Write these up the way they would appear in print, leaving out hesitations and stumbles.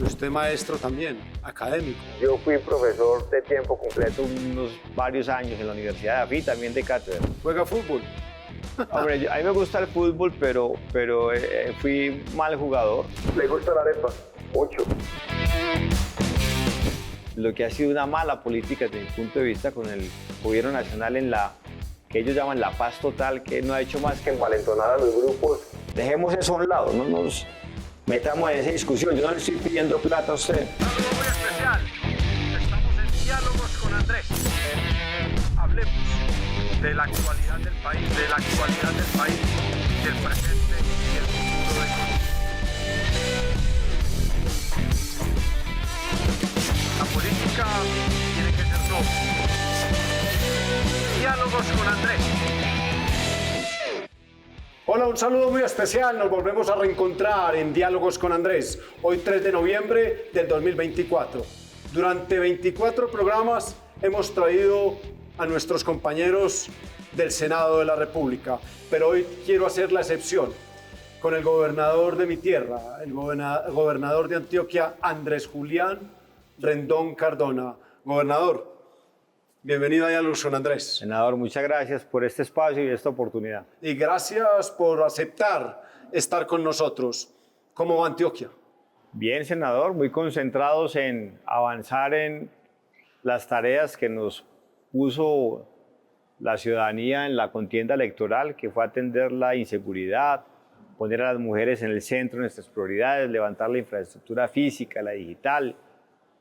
Usted maestro también, académico. Yo fui profesor de tiempo completo unos varios años en la Universidad de AFI, también de cátedra. ¿Juega fútbol? Hombre, a mí me gusta el fútbol, pero fui mal jugador. ¿Le gusta la arepa? Mucho. Lo que ha sido una mala política desde mi punto de vista con el gobierno nacional en la que ellos llaman la paz total, que no ha hecho más que Envalentonar a los grupos. dejemos eso a un lado, no nos metamos en esa discusión. Yo no le estoy pidiendo plata a usted. Saludo muy especial. Estamos en Diálogos con Andrés. Hablemos de la actualidad del país, del presente y el futuro de Colombia. La política tiene que ser noble. Diálogos con Andrés. Hola, un saludo muy especial. Nos volvemos a reencontrar en Diálogos con Andrés, hoy 3 de noviembre del 2024. Durante 24 programas hemos traído a nuestros compañeros del Senado de la República, pero hoy quiero hacer la excepción con el gobernador de mi tierra, el gobernador de Antioquia, Andrés Julián Rendón Cardona. Gobernador, bienvenido a Diálogos con Andrés. Senador, muchas gracias por este espacio y esta oportunidad. Y gracias por aceptar estar con nosotros. ¿Cómo va Antioquia? Bien, senador, muy concentrados en avanzar en las tareas que nos puso la ciudadanía en la contienda electoral, que fue atender la inseguridad, poner a las mujeres en el centro de nuestras prioridades, levantar la infraestructura física, la digital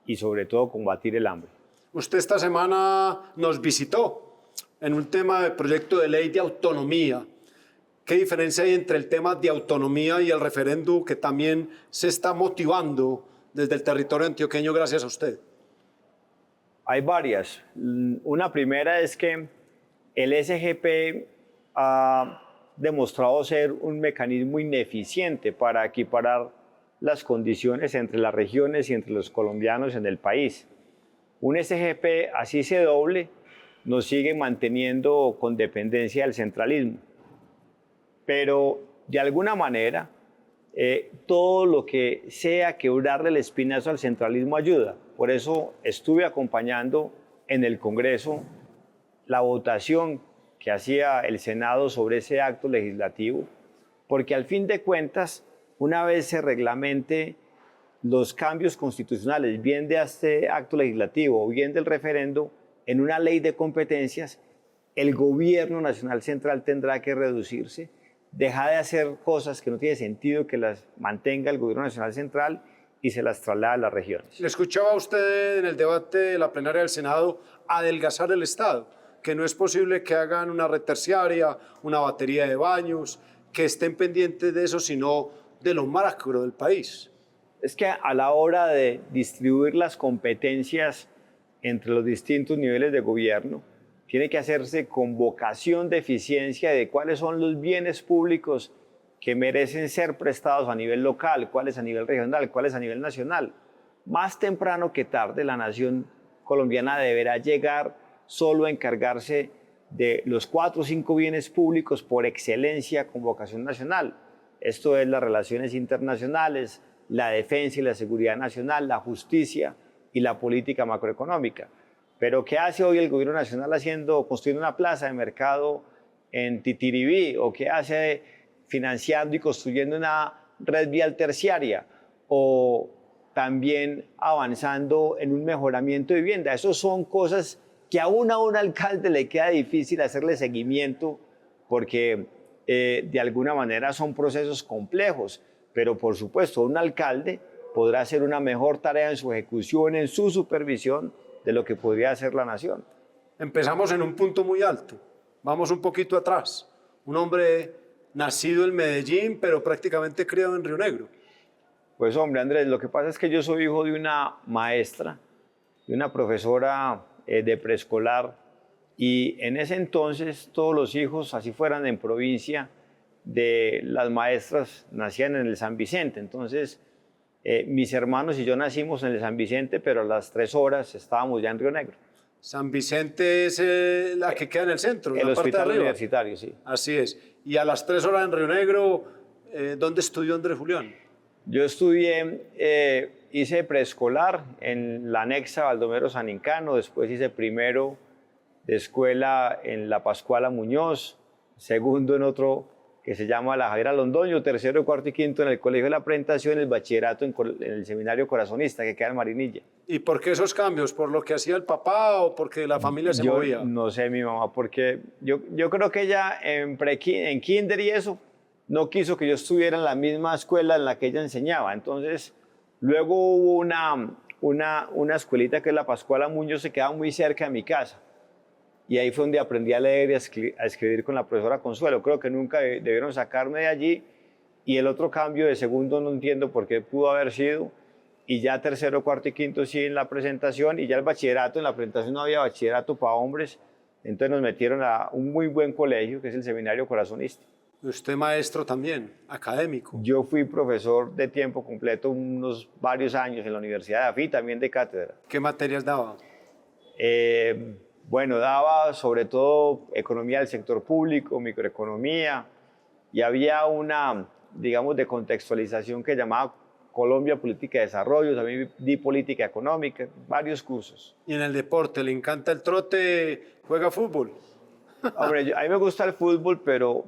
y sobre todo combatir el hambre. Usted esta semana nos visitó en un tema de proyecto de ley de autonomía. ¿Qué diferencia hay entre el tema de autonomía y el referéndum que también se está motivando desde el territorio antioqueño gracias a usted? Hay varias. Una primera es que el SGP ha demostrado ser un mecanismo ineficiente para equiparar las condiciones entre las regiones y entre los colombianos en el país. Un SGP, así se doble, nos sigue manteniendo con dependencia del centralismo. Pero de alguna manera, todo lo que sea quebrarle el espinazo al centralismo ayuda. Por eso estuve acompañando en el Congreso la votación que hacía el Senado sobre ese acto legislativo, porque al fin de cuentas, una vez se reglamente los cambios constitucionales, bien de este acto legislativo o bien del referendo, en una ley de competencias, el gobierno nacional central tendrá que reducirse, dejar de hacer cosas que no tiene sentido que las mantenga el gobierno nacional central y se las traslada a las regiones. Le escuchaba a usted en el debate de la plenaria del Senado adelgazar el Estado, que no es posible que hagan una red terciaria, una batería de baños, que estén pendientes de eso, sino de lo macro del país. Es que a la hora de distribuir las competencias entre los distintos niveles de gobierno, tiene que hacerse con vocación de eficiencia de cuáles son los bienes públicos que merecen ser prestados a nivel local, cuáles a nivel regional, cuáles a nivel nacional. Más temprano que tarde, la nación colombiana deberá llegar solo a encargarse de los 4 o 5 bienes públicos por excelencia con vocación nacional. Esto es las relaciones internacionales, la defensa y la seguridad nacional, la justicia y la política macroeconómica. Pero ¿qué hace hoy el gobierno nacional construyendo una plaza de mercado en Titiribí? ¿O qué hace financiando y construyendo una red vial terciaria? ¿O también avanzando en un mejoramiento de vivienda? Esas son cosas que aún a un alcalde le queda difícil hacerle seguimiento porque de alguna manera son procesos complejos. Pero por supuesto, un alcalde podrá hacer una mejor tarea en su ejecución, en su supervisión, de lo que podría hacer la nación. Empezamos en un punto muy alto, vamos un poquito atrás. Un hombre nacido en Medellín, pero prácticamente criado en Río Negro. Pues hombre, Andrés, lo que pasa es que yo soy hijo de una maestra, de una profesora de preescolar, y en ese entonces todos los hijos, así fueran en provincia, de las maestras nacían en el San Vicente. Entonces, mis hermanos y yo nacimos en el San Vicente, pero a las 3 horas estábamos ya en Río Negro. San Vicente es la que queda en el centro, en El la parte de hospital arriba. universitario, sí. Así es. Y a las 3 horas en Río Negro, ¿dónde estudió Andrés Julián? Yo estudié, hice preescolar en la anexa Baldomero San Incano, después hice primero de escuela en la Pascuala Muñoz, segundo en otro que se llama la Javiera Londoño, tercero, cuarto y quinto en el Colegio de la Presentación, el bachillerato en el Seminario Corazonista que queda en Marinilla. ¿Y por qué esos cambios? ¿Por lo que hacía el papá o porque la familia se movía? No sé, mi mamá, porque yo creo que ella en kinder y eso no quiso que yo estuviera en la misma escuela en la que ella enseñaba. Entonces, luego hubo una escuelita que es la Pascuala Muñoz, se quedaba muy cerca de mi casa. Y ahí fue donde aprendí a leer y a escribir con la profesora Consuelo. Creo que nunca debieron sacarme de allí. Y el otro cambio de segundo no entiendo por qué pudo haber sido. Y ya tercero, cuarto y quinto sí en la presentación. Y ya el bachillerato, en la presentación no había bachillerato para hombres. Entonces nos metieron a un muy buen colegio, que es el Seminario Corazonista. Usted maestro también, académico. Yo fui profesor de tiempo completo varios años en la Universidad de AFI, también de cátedra. ¿Qué materias daba? Bueno, daba sobre todo economía del sector público, microeconomía, y había una, digamos, de contextualización que llamaba Colombia Política de Desarrollo, también di política económica, varios cursos. ¿Y en el deporte? ¿Le encanta el trote? ¿Juega fútbol? Hombre, a mí me gusta el fútbol, pero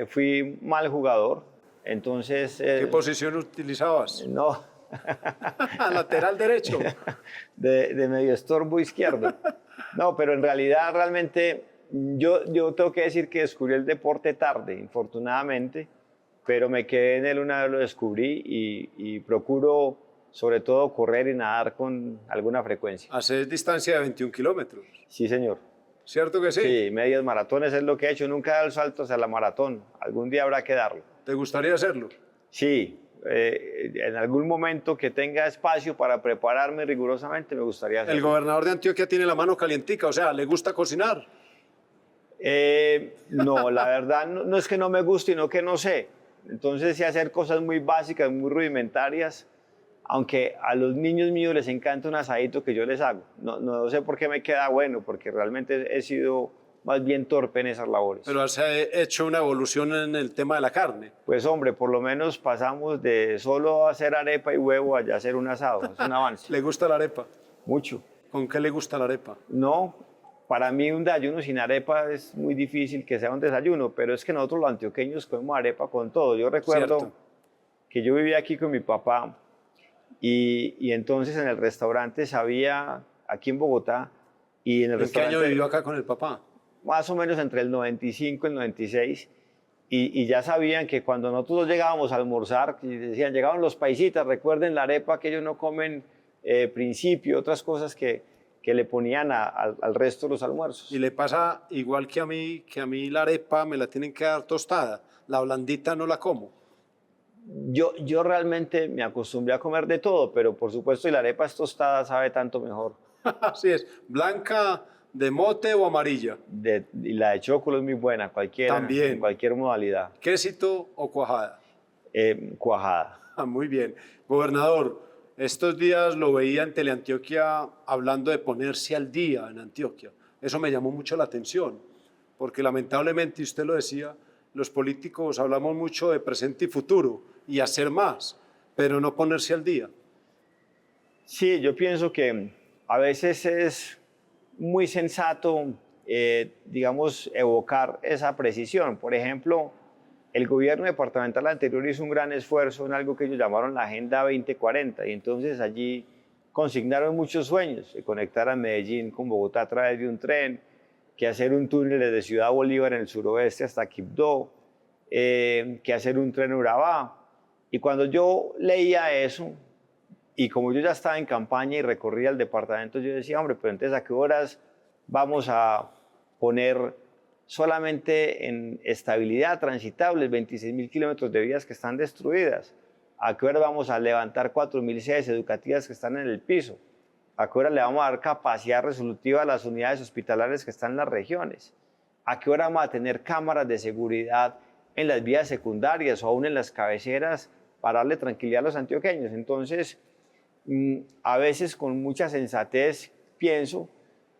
fui mal jugador, entonces... ¿Qué posición utilizabas? No. ¿Lateral derecho? De medio estorbo izquierdo. No, pero en realidad realmente yo tengo que decir que descubrí el deporte tarde, infortunadamente, pero me quedé en él una vez lo descubrí y procuro sobre todo correr y nadar con alguna frecuencia. ¿Haces distancia de 21 kilómetros? Sí, señor. ¿Cierto que sí? Sí, medias maratones es lo que he hecho. Nunca he dado el salto hacia la maratón. Algún día habrá que darlo. ¿Te gustaría hacerlo? Sí. En algún momento que tenga espacio para prepararme rigurosamente me gustaría hacerlo. El gobernador de Antioquia tiene la mano calientica, o sea, ¿le gusta cocinar? No, la verdad no es que no me guste, sino que no sé. Entonces sé hacer cosas muy básicas, muy rudimentarias, aunque a los niños míos les encanta un asadito que yo les hago. No sé por qué me queda bueno, porque realmente he sido más bien torpe en esas labores. Pero has hecho una evolución en el tema de la carne. Pues hombre, por lo menos pasamos de solo hacer arepa y huevo a ya hacer un asado. Es un avance. ¿Le gusta la arepa? Mucho. ¿Con qué le gusta la arepa? No, para mí un desayuno sin arepa es muy difícil que sea un desayuno, pero es que nosotros los antioqueños comemos arepa con todo. Yo recuerdo Cierto. que yo vivía aquí con mi papá y entonces en el restaurante sabía, aquí en Bogotá, y en el ¿En qué restaurante... año vivió acá con el papá? Más o menos entre el 95 y el 96, y ya sabían que cuando nosotros llegábamos a almorzar, y decían, llegaban los paisitas, recuerden la arepa que ellos no comen principio, otras cosas que le ponían al resto de los almuerzos. Y le pasa igual que a mí la arepa me la tienen que dar tostada, la blandita no la como. Yo realmente me acostumbré a comer de todo, pero por supuesto, y la arepa es tostada sabe tanto mejor. Así es, blanca, de mote o amarilla. Y la de chocolo es muy buena, cualquiera, También. en cualquier modalidad. ¿Quesito o cuajada? Cuajada. Muy bien. Gobernador, estos días lo veía en Teleantioquia hablando de ponerse al día en Antioquia. Eso me llamó mucho la atención, porque lamentablemente, usted lo decía, los políticos hablamos mucho de presente y futuro y hacer más, pero no ponerse al día. Sí, yo pienso que a veces es muy sensato, digamos, evocar esa precisión. Por ejemplo, el gobierno departamental anterior hizo un gran esfuerzo en algo que ellos llamaron la Agenda 2040 y entonces allí consignaron muchos sueños, de conectar a Medellín con Bogotá a través de un tren, que hacer un túnel desde Ciudad Bolívar en el suroeste hasta Quibdó, que hacer un tren en Urabá. Y cuando yo leía eso, y como yo ya estaba en campaña y recorría el departamento, yo decía, hombre, pero entonces ¿a qué horas vamos a poner solamente en estabilidad transitable 26.000 kilómetros de vías que están destruidas? ¿A qué hora vamos a levantar 4.000 sedes educativas que están en el piso? ¿A qué hora le vamos a dar capacidad resolutiva a las unidades hospitalarias que están en las regiones? ¿A qué hora vamos a tener cámaras de seguridad en las vías secundarias o aún en las cabeceras para darle tranquilidad a los antioqueños? Entonces, a veces con mucha sensatez pienso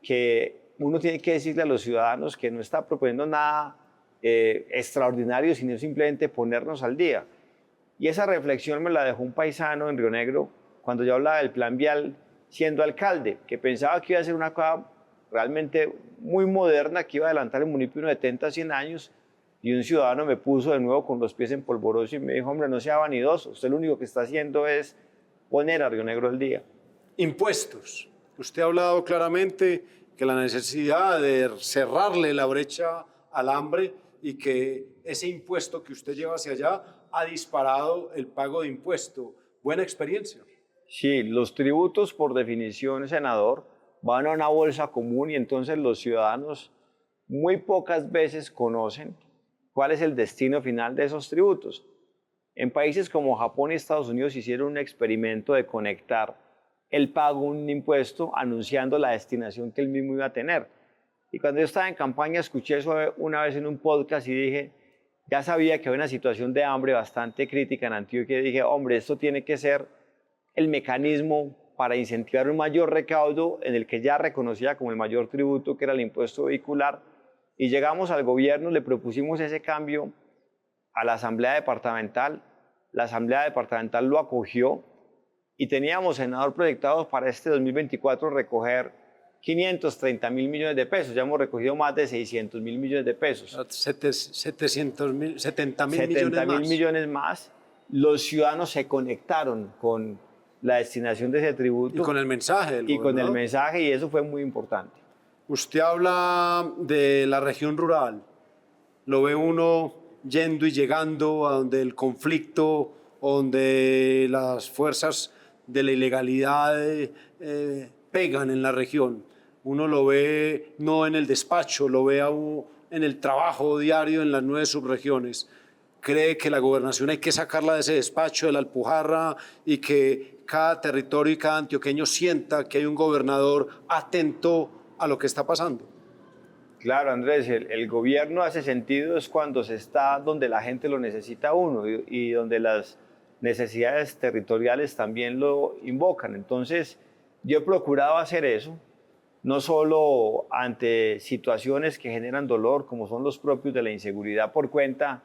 que uno tiene que decirle a los ciudadanos que no está proponiendo nada extraordinario, sino simplemente ponernos al día. Y esa reflexión me la dejó un paisano en Río Negro cuando yo hablaba del plan vial siendo alcalde, que pensaba que iba a ser una cosa realmente muy moderna, que iba a adelantar el municipio unos 70, 100 años, y un ciudadano me puso de nuevo con los pies en polvoroso y me dijo, hombre, no sea vanidoso, usted lo único que está haciendo es poner a Río Negro al día. Impuestos. Usted ha hablado claramente que la necesidad de cerrarle la brecha al hambre y que ese impuesto que usted lleva hacia allá ha disparado el pago de impuesto. Buena experiencia. Sí, los tributos por definición, senador, van a una bolsa común y entonces los ciudadanos muy pocas veces conocen cuál es el destino final de esos tributos. En países como Japón y Estados Unidos hicieron un experimento de conectar el pago de un impuesto anunciando la destinación que el mismo iba a tener. Y cuando yo estaba en campaña escuché eso una vez en un podcast y dije, ya sabía que había una situación de hambre bastante crítica en Antioquia y dije, hombre, esto tiene que ser el mecanismo para incentivar un mayor recaudo en el que ya reconocía como el mayor tributo, que era el impuesto vehicular. Y llegamos al gobierno, le propusimos ese cambio a la Asamblea Departamental. La Asamblea Departamental lo acogió y teníamos, senador, proyectados para este 2024 recoger 530 mil millones de pesos. Ya hemos recogido más de 600 mil millones de pesos. 70 mil 70 millones más. mil millones más. Los ciudadanos se conectaron con la destinación de ese tributo. Y con el mensaje del Y con el gobernador. mensaje, y eso fue muy importante. Usted habla de la región rural. Lo ve uno yendo y llegando a donde el conflicto, donde las fuerzas de la ilegalidad pegan en la región. Uno lo ve no en el despacho, lo ve en el trabajo diario en las 9 subregiones. Cree que la gobernación hay que sacarla de ese despacho, de la Alpujarra, y que cada territorio y cada antioqueño sienta que hay un gobernador atento a lo que está pasando. Claro, Andrés, el gobierno hace sentido es cuando se está donde la gente lo necesita a uno y donde las necesidades territoriales también lo invocan. Entonces, yo he procurado hacer eso, no solo ante situaciones que generan dolor, como son los propios de la inseguridad por cuenta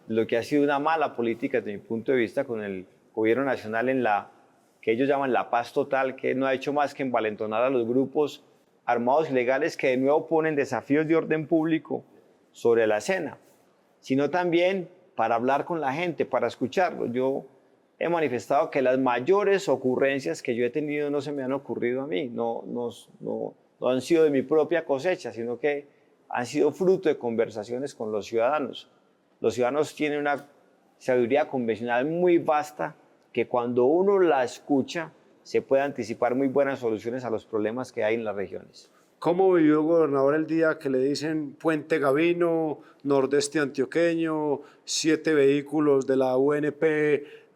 de lo que ha sido una mala política desde mi punto de vista con el gobierno nacional en la que ellos llaman la paz total, que no ha hecho más que envalentonar a los grupos armados ilegales que de nuevo ponen desafíos de orden público sobre la escena, sino también para hablar con la gente, para escucharlo. Yo he manifestado que las mayores ocurrencias que yo he tenido no se me han ocurrido a mí, no han sido de mi propia cosecha, sino que han sido fruto de conversaciones con los ciudadanos. Los ciudadanos tienen una sabiduría convencional muy vasta que cuando uno la escucha se puede anticipar muy buenas soluciones a los problemas que hay en las regiones. ¿Cómo vivió, gobernador, el día que le dicen Puente Gavino, Nordeste Antioqueño, 7 vehículos de la UNP,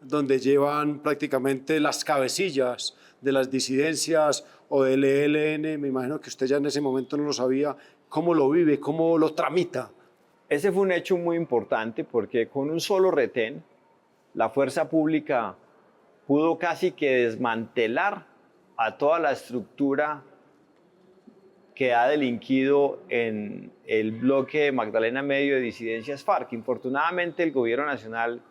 donde llevan prácticamente las cabecillas de las disidencias o del ELN? Me imagino que usted ya en ese momento no lo sabía. ¿Cómo lo vive? ¿Cómo lo tramita? Ese fue un hecho muy importante porque con un solo retén, la fuerza pública pudo casi que desmantelar a toda la estructura que ha delinquido en el bloque Magdalena Medio de disidencias FARC. Infortunadamente el gobierno nacional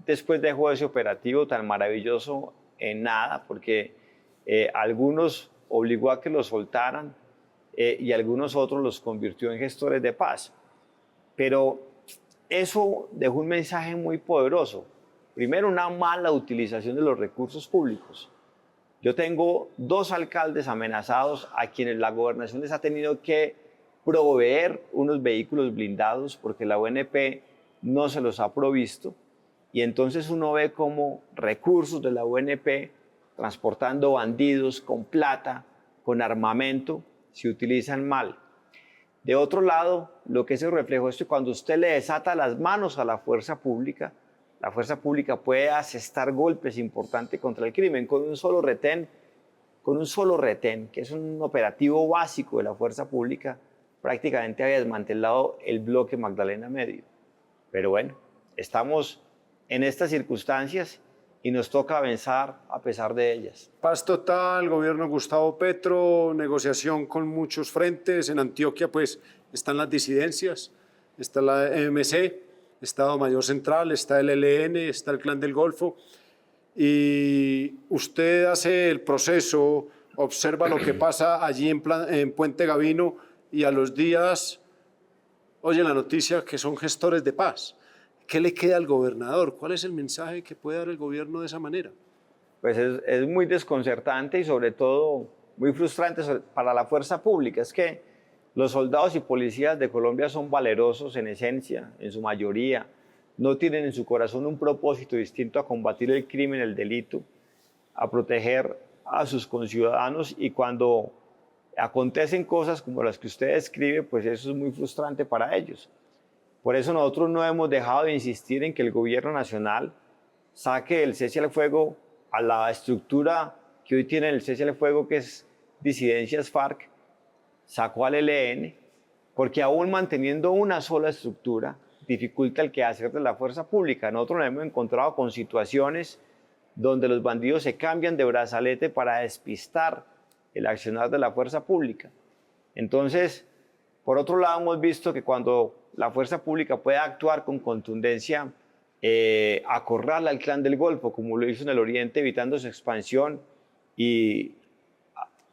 después dejó ese operativo tan maravilloso en nada, porque algunos obligó a que los soltaran y algunos otros los convirtió en gestores de paz. Pero eso dejó un mensaje muy poderoso. Primero, una mala utilización de los recursos públicos. Yo tengo 2 alcaldes amenazados a quienes la gobernación les ha tenido que proveer unos vehículos blindados porque la UNP no se los ha provisto. Y entonces uno ve cómo recursos de la UNP, transportando bandidos con plata, con armamento, se utilizan mal. De otro lado, lo que se reflejó es que cuando usted le desata las manos a la fuerza pública puede asestar golpes importantes contra el crimen con un solo retén, que es un operativo básico de la fuerza pública, prácticamente había desmantelado el bloque Magdalena Medio. Pero bueno, estamos en estas circunstancias y nos toca avanzar a pesar de ellas. Paz total, gobierno Gustavo Petro, negociación con muchos frentes. En Antioquia pues están las disidencias, está la EMC, Estado Mayor Central, está el ELN, está el Clan del Golfo, y usted hace el proceso, observa lo que pasa allí en Puente Gavino y a los días oye la noticia que son gestores de paz. ¿Qué le queda al gobernador? ¿Cuál es el mensaje que puede dar el gobierno de esa manera? Pues es muy desconcertante y sobre todo muy frustrante para la fuerza pública. Es que los soldados y policías de Colombia son valerosos en esencia, en su mayoría. No tienen en su corazón un propósito distinto a combatir el crimen, el delito, a proteger a sus conciudadanos, y cuando acontecen cosas como las que usted describe, pues eso es muy frustrante para ellos. Por eso nosotros no hemos dejado de insistir en que el gobierno nacional saque el cese al fuego a la estructura que hoy tiene el cese al fuego, que es disidencias FARC, sacó al ELN, porque aún manteniendo una sola estructura dificulta el quehacer de la fuerza pública. Nosotros nos hemos encontrado con situaciones donde los bandidos se cambian de brazalete para despistar el accionar de la fuerza pública. Entonces, por otro lado, hemos visto que cuando la fuerza pública puede actuar con contundencia, acorrala al Clan del Golfo, como lo hizo en el Oriente, evitando su expansión y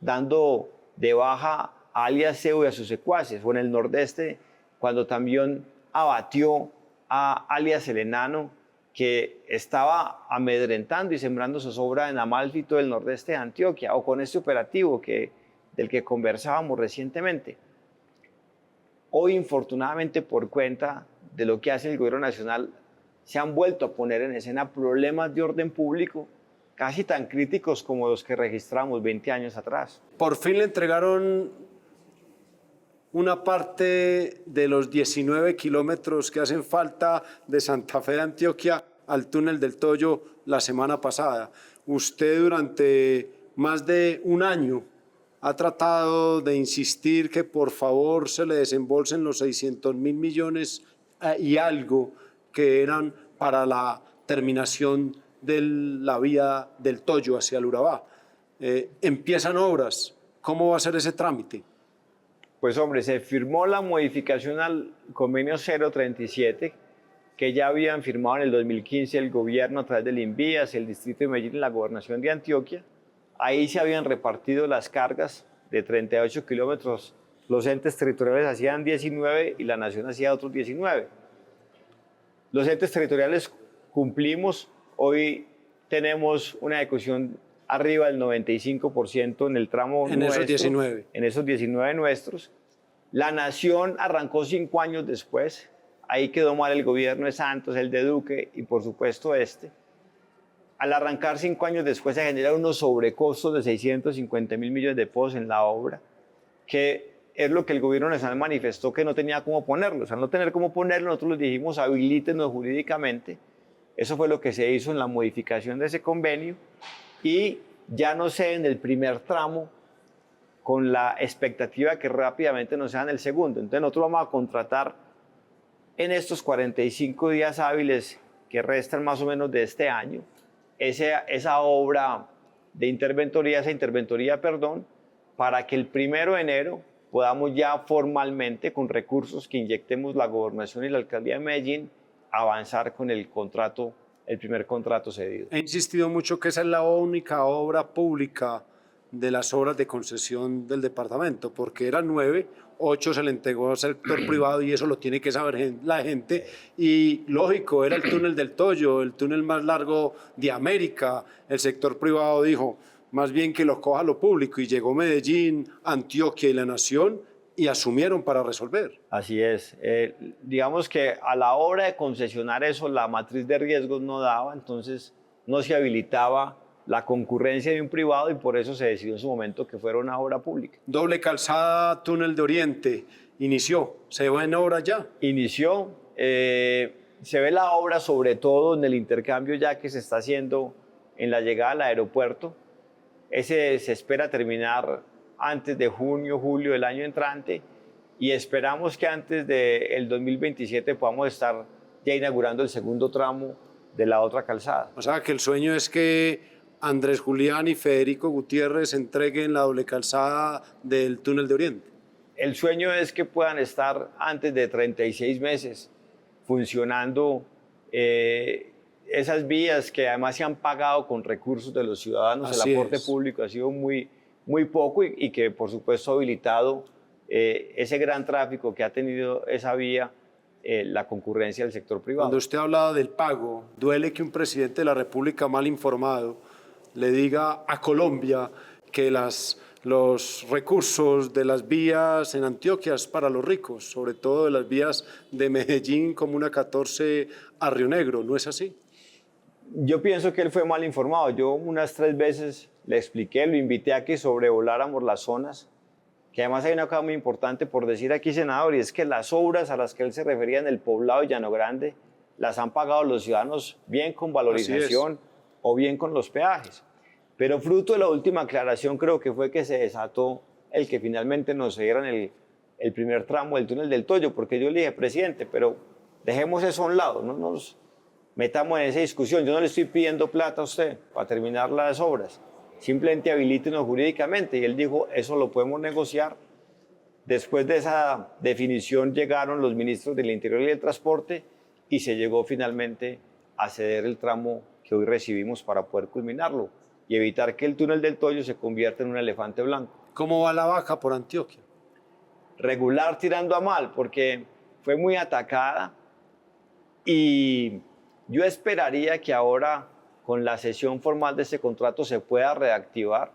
dando de baja a alias Seu y a sus secuaces, o en el Nordeste, cuando también abatió a alias el Enano, que estaba amedrentando y sembrando zozobra en Amalfi y todo el Nordeste de Antioquia, o con este operativo del que conversábamos recientemente. Hoy, infortunadamente, por cuenta de lo que hace el gobierno nacional, se han vuelto a poner en escena problemas de orden público casi tan críticos como los que registramos 20 años atrás. Por fin le entregaron una parte de los 19 kilómetros que hacen falta de Santa Fe de Antioquia al túnel del Toyo la semana pasada. Usted durante más de un año ha tratado de insistir que por favor se le desembolsen los 600.000 millones y algo que eran para la terminación de la vía del Toyo hacia el Urabá. Empiezan obras. ¿Cómo va a ser ese trámite? Pues hombre, se firmó la modificación al convenio 037 que ya habían firmado en el 2015 el gobierno a través del INVIAS, el distrito de Medellín y la gobernación de Antioquia. Ahí se habían repartido las cargas de 38 kilómetros. Los entes territoriales hacían 19 y la nación hacía otros 19. Los entes territoriales cumplimos. Hoy tenemos una ejecución arriba del 95% en el tramo en nuestro, esos 19. En esos 19 nuestros. La nación arrancó 5 años después. Ahí quedó mal el gobierno de Santos, el de Duque y por supuesto este. Al arrancar 5 años después se generan unos sobrecostos de 650.000 millones de pesos en la obra, que es lo que el gobierno nacional manifestó que no tenía cómo ponerlo. O sea, no tener cómo ponerlo, nosotros les dijimos habilítenos jurídicamente. Eso fue lo que se hizo en la modificación de ese convenio y ya no sé en el primer tramo con la expectativa que rápidamente nos sea en el segundo. Entonces nosotros vamos a contratar en estos 45 días hábiles que restan más o menos de este año, esa obra de interventoría, para que el 1 de enero podamos ya formalmente, con recursos que inyectemos la gobernación y la alcaldía de Medellín, avanzar con el contrato, el primer contrato cedido. He insistido mucho que esa es la única obra pública de las obras de concesión del departamento, porque eran 9, 8 se le entregó al sector privado y eso lo tiene que saber la gente. Y lógico, era el túnel del Toyo, el túnel más largo de América. El sector privado dijo, más bien que lo coja lo público, y llegó Medellín, Antioquia y la Nación y asumieron para resolver. Así es. Digamos que a la hora de concesionar eso, la matriz de riesgos no daba, entonces no se habilitaba la concurrencia de un privado y por eso se decidió en su momento que fuera una obra pública. Doble calzada, túnel de Oriente, inició. ¿Se ve en obra ya? Inició. Se ve la obra sobre todo en el intercambio ya que se está haciendo en la llegada al aeropuerto. Ese se espera terminar antes de junio, julio del año entrante y esperamos que antes del 2027 podamos estar ya inaugurando el segundo tramo de la otra calzada. O sea que el sueño es que Andrés Julián y Federico Gutiérrez entreguen la doble calzada del túnel de Oriente. El sueño es que puedan estar antes de 36 meses funcionando esas vías que además se han pagado con recursos de los ciudadanos. Así el aporte es. público ha sido muy poco y que por supuesto ha habilitado ese gran tráfico que ha tenido esa vía, la concurrencia del sector privado. Cuando usted hablaba del pago, duele que un presidente de la República mal informado le diga a Colombia que los recursos de las vías en Antioquia es para los ricos, sobre todo de las vías de Medellín, Comuna 14 a Río Negro, ¿no es así? Yo pienso que él fue mal informado. Yo unas 3 veces le expliqué, lo invité a que sobrevoláramos las zonas, que además hay una cosa muy importante por decir aquí, senador, y es que las obras a las que él se refería en el poblado de Llano Grande las han pagado los ciudadanos bien con valorización o bien con los peajes. Pero fruto de la última aclaración creo que fue que se desató el que finalmente nos dieran el primer tramo del túnel del Toyo, porque yo le dije, presidente, pero dejemos eso a un lado, no nos metamos en esa discusión. Yo no le estoy pidiendo plata a usted para terminar las obras, simplemente habilítenos jurídicamente. Y él dijo, eso lo podemos negociar. Después de esa definición llegaron los ministros del Interior y del Transporte y se llegó finalmente a ceder el tramo que hoy recibimos para poder culminarlo y evitar que el túnel del Toyo se convierta en un elefante blanco. ¿Cómo va la vaca por Antioquia? Regular tirando a mal, porque fue muy atacada y yo esperaría que ahora con la cesión formal de este contrato se pueda reactivar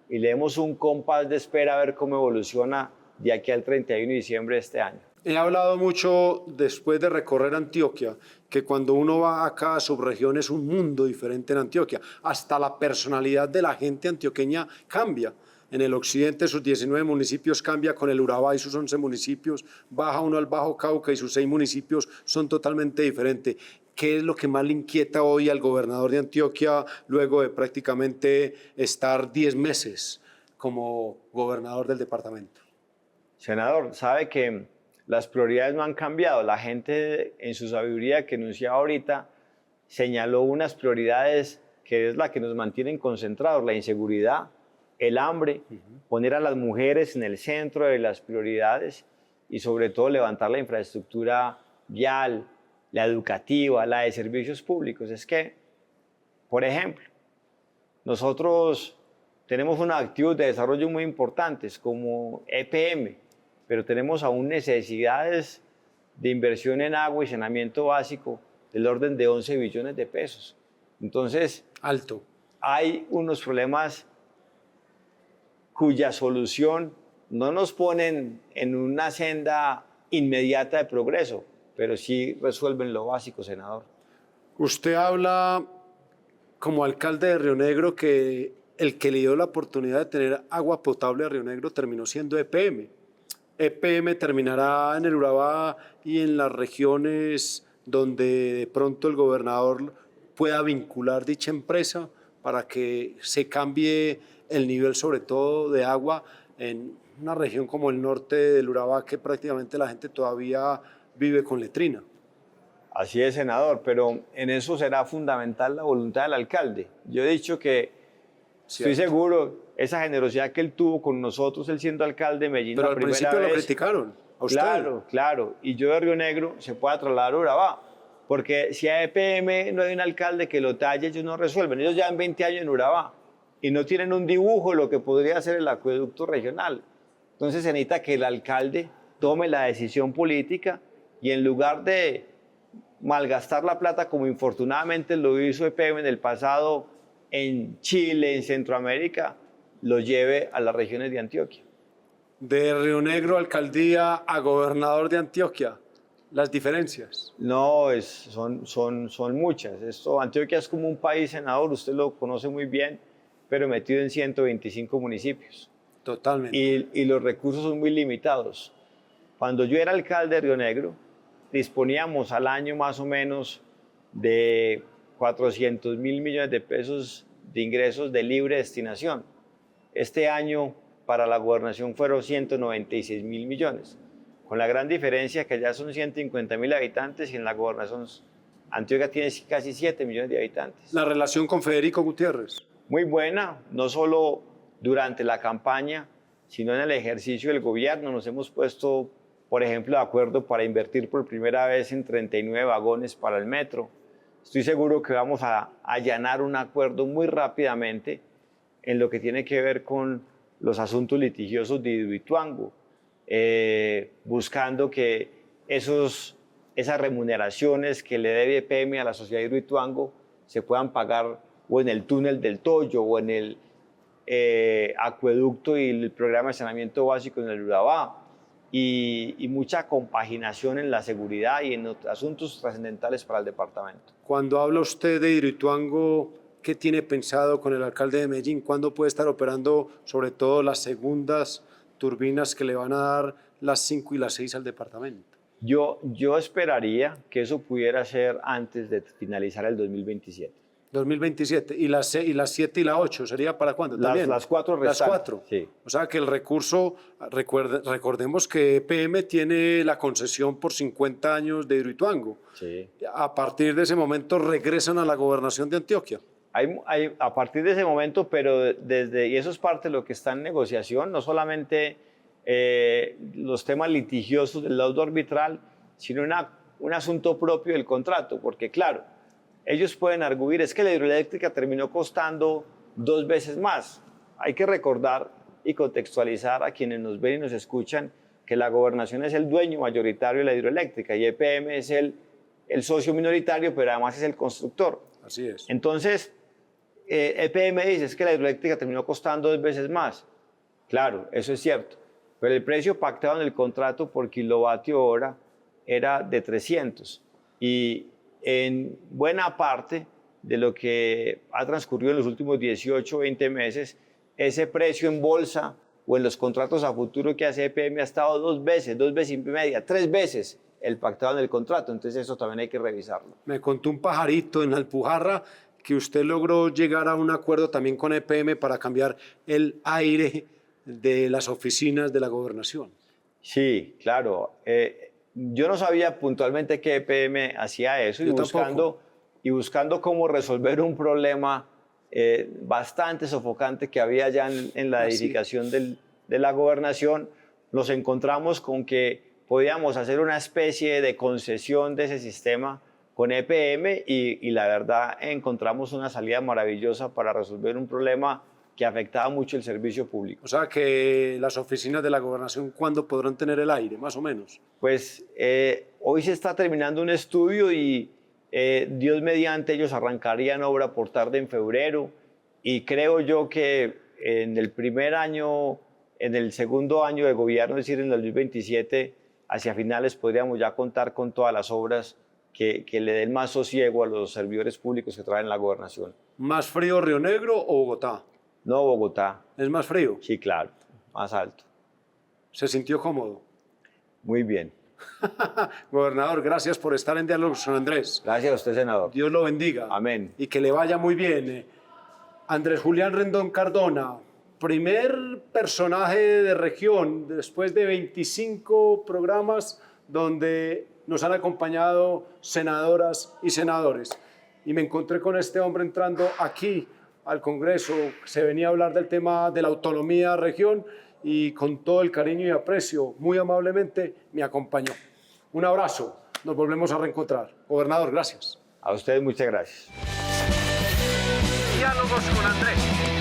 y le demos un compás de espera a ver cómo evoluciona de aquí al 31 de diciembre de este año. He hablado mucho después de recorrer Antioquia, que cuando uno va a cada subregión es un mundo diferente en Antioquia. Hasta la personalidad de la gente antioqueña cambia. En el occidente sus 19 municipios cambia con el Urabá y sus 11 municipios. Baja uno al Bajo Cauca y sus 6 municipios son totalmente diferentes. ¿Qué es lo que más le inquieta hoy al gobernador de Antioquia luego de prácticamente estar 10 meses como gobernador del departamento? Senador, sabe que las prioridades no han cambiado. La gente en su sabiduría que enunciaba ahorita señaló unas prioridades que es la que nos mantienen concentrados, la inseguridad, el hambre, poner a las mujeres en el centro de las prioridades y sobre todo levantar la infraestructura vial, la educativa, la de servicios públicos. Es que, por ejemplo, nosotros tenemos unos activos de desarrollo muy importantes como EPM, pero tenemos aún necesidades de inversión en agua y saneamiento básico del orden de 11 billones de pesos. Entonces, alto. Hay unos problemas cuya solución no nos ponen en una senda inmediata de progreso, pero sí resuelven lo básico, senador. Usted habla como alcalde de Río Negro que el que le dio la oportunidad de tener agua potable a Río Negro terminó siendo EPM. EPM terminará en el Urabá y en las regiones donde de pronto el gobernador pueda vincular dicha empresa para que se cambie el nivel, sobre todo de agua, en una región como el norte del Urabá, que prácticamente la gente todavía vive con letrina. Así es, senador, pero en eso será fundamental la voluntad del alcalde. Yo he dicho que estoy seguro, esa generosidad que él tuvo con nosotros, él siendo alcalde de Medellín pero la primera vez. Pero al principio lo criticaron, a usted. Claro, claro, y yo de Río Negro se pueda trasladar a Urabá, porque si a EPM no hay un alcalde que lo talle, ellos no resuelven. Ellos llevan 20 años en Urabá y no tienen un dibujo de lo que podría ser el acueducto regional. Entonces se necesita que el alcalde tome la decisión política y en lugar de malgastar la plata como infortunadamente lo hizo EPM en el pasado en Chile, en Centroamérica, lo lleve a las regiones de Antioquia. De Río Negro, alcaldía, a gobernador de Antioquia, las diferencias. No, son muchas. Antioquia es como un país, senador, usted lo conoce muy bien, pero metido en 125 municipios. Totalmente. Y los recursos son muy limitados. Cuando yo era alcalde de Río Negro, disponíamos al año más o menos de 400.000 millones de pesos de ingresos de libre destinación. Este año para la gobernación fueron 196.000 millones, con la gran diferencia que ya son 150.000 habitantes y en la gobernación Antioquia tiene casi 7 millones de habitantes. La relación con Federico Gutiérrez. Muy buena, no solo durante la campaña, sino en el ejercicio del gobierno. Nos hemos puesto por ejemplo, de acuerdo para invertir por primera vez en 39 vagones para el metro. Estoy seguro que vamos a allanar un acuerdo muy rápidamente en lo que tiene que ver con los asuntos litigiosos de Hidroituango, buscando que esas remuneraciones que le debe EPM a la sociedad de Hidroituango se puedan pagar o en el túnel del Toyo o en el acueducto y el programa de saneamiento básico en el Urabá, y mucha compaginación en la seguridad y en asuntos trascendentales para el departamento. Cuando habla usted de Hidroituango, ¿qué tiene pensado con el alcalde de Medellín? ¿Cuándo puede estar operando sobre todo las segundas turbinas que le van a dar las 5 y las 6 al departamento? Yo esperaría que eso pudiera ser antes de finalizar el 2027. 2027. ¿Y las 7 y la 8 sería para cuándo? ¿También? Las 4 restantes. Las 4. Sí. O sea que el recurso, recordemos que EPM tiene la concesión por 50 años de Hidroituango. Sí. A partir de ese momento regresan a la gobernación de Antioquia. A partir de ese momento, pero y eso es parte de lo que está en negociación, no solamente los temas litigiosos del laudo arbitral, sino un asunto propio del contrato, porque claro, ellos pueden arguir, es que la hidroeléctrica terminó costando 2 veces más. Hay que recordar y contextualizar a quienes nos ven y nos escuchan que la gobernación es el dueño mayoritario de la hidroeléctrica y EPM es el socio minoritario, pero además es el constructor. Así es. Entonces, EPM dice es que la hidroeléctrica terminó costando 2 veces más. Claro, eso es cierto, pero el precio pactado en el contrato por kilovatio hora era de 300 y en buena parte de lo que ha transcurrido en los últimos 18 o 20 meses, ese precio en bolsa o en los contratos a futuro que hace EPM ha estado 2 veces y media, 3 veces el pactado en el contrato. Entonces eso también hay que revisarlo. Me contó un pajarito en Alpujarra que usted logró llegar a un acuerdo también con EPM para cambiar el aire de las oficinas de la gobernación. Sí, claro. Yo no sabía puntualmente que EPM hacía eso y buscando cómo resolver un problema bastante sofocante que había ya en la edificación de la gobernación, nos encontramos con que podíamos hacer una especie de concesión de ese sistema con EPM y la verdad encontramos una salida maravillosa para resolver un problema que afectaba mucho el servicio público. O sea que las oficinas de la gobernación, ¿cuándo podrán tener el aire, más o menos? Pues hoy se está terminando un estudio y Dios mediante ellos arrancarían obra por tarde en febrero y creo yo que en el segundo año de gobierno, es decir, en el 2027, hacia finales podríamos ya contar con todas las obras que le den más sosiego a los servidores públicos que trabajan en la gobernación. ¿Más frío Río Negro o Bogotá? No, Bogotá. ¿Es más frío? Sí, claro, más alto. ¿Se sintió cómodo? Muy bien. Gobernador, gracias por estar en Diálogos con Andrés. Gracias a usted, senador. Dios lo bendiga. Amén. Y que le vaya muy bien. Andrés Julián Rendón Cardona, primer personaje de región después de 25 programas donde nos han acompañado senadoras y senadores. Y me encontré con este hombre entrando aquí al Congreso. Se venía a hablar del tema de la autonomía región y con todo el cariño y aprecio, muy amablemente, me acompañó. Un abrazo, nos volvemos a reencontrar. Gobernador, gracias. A ustedes muchas gracias. Diálogos con Andrés.